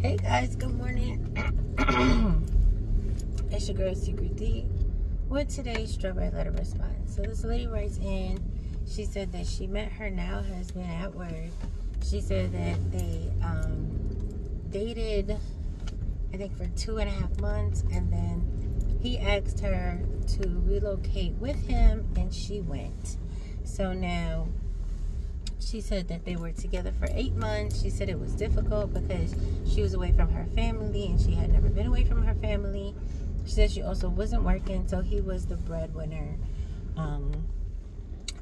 Hey guys, good morning. It's your girl SeekretD with today's strawberry letter response. So this lady writes in, she said that she met her now husband at work. She said that they dated, I think, for 2.5 months, and then he asked her to relocate with him, and she went. So now she said that they were together for 8 months. She said it was difficult because she was away from her family and she had never been away from her family. She said she also wasn't working, so he was the breadwinner.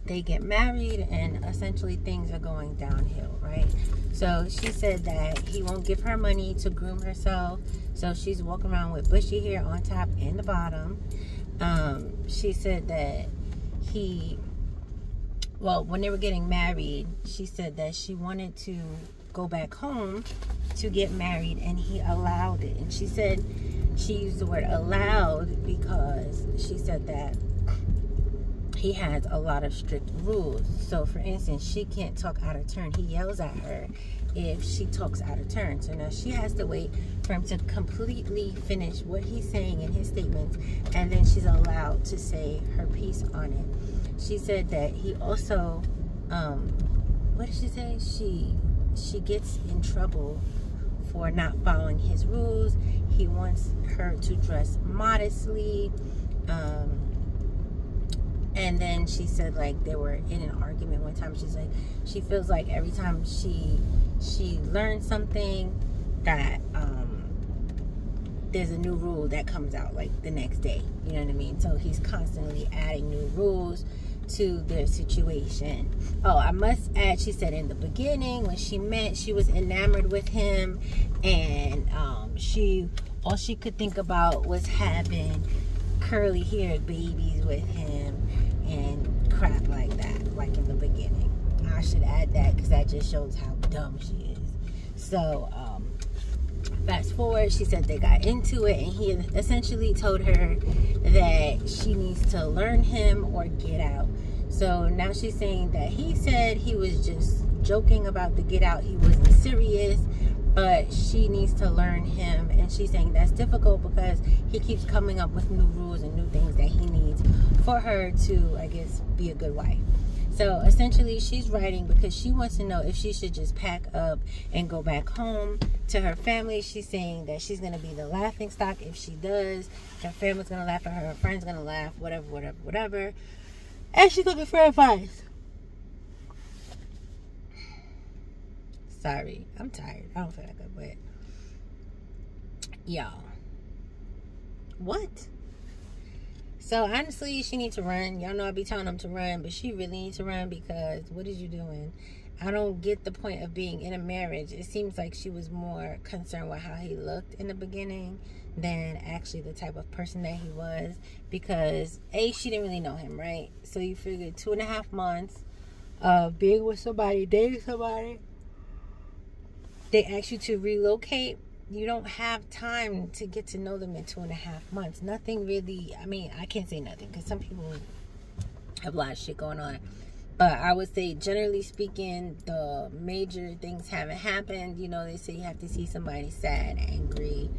They get married and essentially things are going downhill, right? So she said that he won't give her money to groom herself, so she's walking around with bushy hair on top and the bottom. She said that when they were getting married, she said that she wanted to go back home to get married, and he allowed it. And she said she used the word allowed because she said that he has a lot of strict rules. So for instance, she can't talk out of turn. He yells at her if she talks out of turn. So now she has to wait for him to completely finish what he's saying in his statements, and then she's allowed to say her piece on it. She said that he also, what did she say? She gets in trouble for not following his rules. He wants her to dress modestly. And then she said, like, they were in an argument one time. She's like, she feels like every time she learns something that there's a new rule that comes out like the next day. You know what I mean? So he's constantly adding new rules to their situation. Oh, I must add, she said in the beginning when she met, she was enamored with him, and all she could think about was having curly haired babies with him and crap like that, like in the beginning. I should add that because that just shows how dumb she is. So fast forward, she said they got into it, and he essentially told her that she needs to learn him or get out. So now she's saying that he said he was just joking about the get out, he wasn't serious, but she needs to learn him. And she's saying that's difficult because he keeps coming up with new rules and new things that he needs for her to, I guess, be a good wife. So essentially she's writing because she wants to know if she should just pack up and go back home to her family. She's saying that she's going to be the laughing stock if she does. Her family's going to laugh at her, her friends going to laugh, whatever. And she's looking for advice. Sorry, I'm tired. I don't feel like it, but y'all, what? So honestly, she needs to run. Y'all know I be telling them to run, but she really needs to run because what is you doing? I don't get the point of being in a marriage. It seems like she was more concerned with how he looked in the beginning than actually the type of person that he was, because she didn't really know him, right? So you figure 2.5 months of being with somebody, dating somebody, they ask you to relocate. You don't have time to get to know them in 2.5 months. Nothing really, I mean, I can't say nothing because some people have a lot of shit going on. But I would say, generally speaking, the major things haven't happened. You know, they say you have to see somebody sad, angry,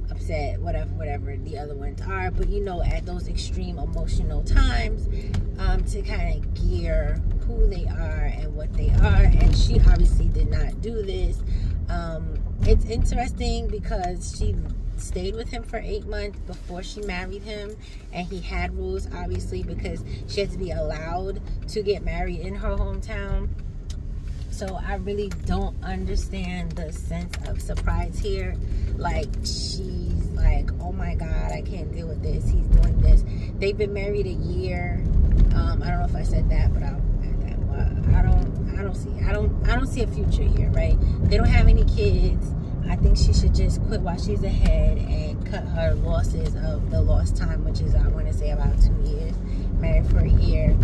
upset, whatever the other ones are. But, you know, at those extreme emotional times, to kind of gear who they are and what they are. And she obviously did not do this. It's interesting because she stayed with him for 8 months before she married him, and he had rules, obviously, because she had to be allowed to get married in her hometown. So I really don't understand the sense of surprise here. Like, she's like, oh my God, I can't deal with this. He's doing this. They've been married a year. I don't know if I said that, but I'll add that. But I don't see a future here, right? They don't have any kids. I think she should just quit while she's ahead and cut her losses of the lost time, which is, I want to say, about 2 years. Married for a year.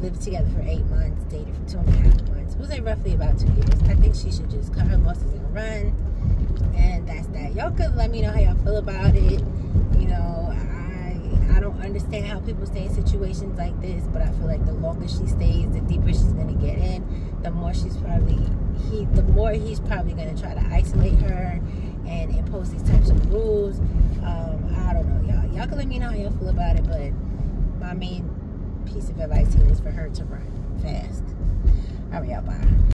Lived together for 8 months. Dated for 2.5 months. It was like roughly about 2 years. I think she should just cut her losses and run. And that's that. Y'all could let me know how y'all feel about it. You know, I don't understand how people stay in situations like this, but I feel like the longer she stays, the deeper she's going to get in, the more she's probably, the more he's probably going to try to isolate her and impose these types of rules. I don't know, y'all. Y'all can let me know how y'all feel about it, but my main piece of advice here is for her to run fast. All right, y'all, bye.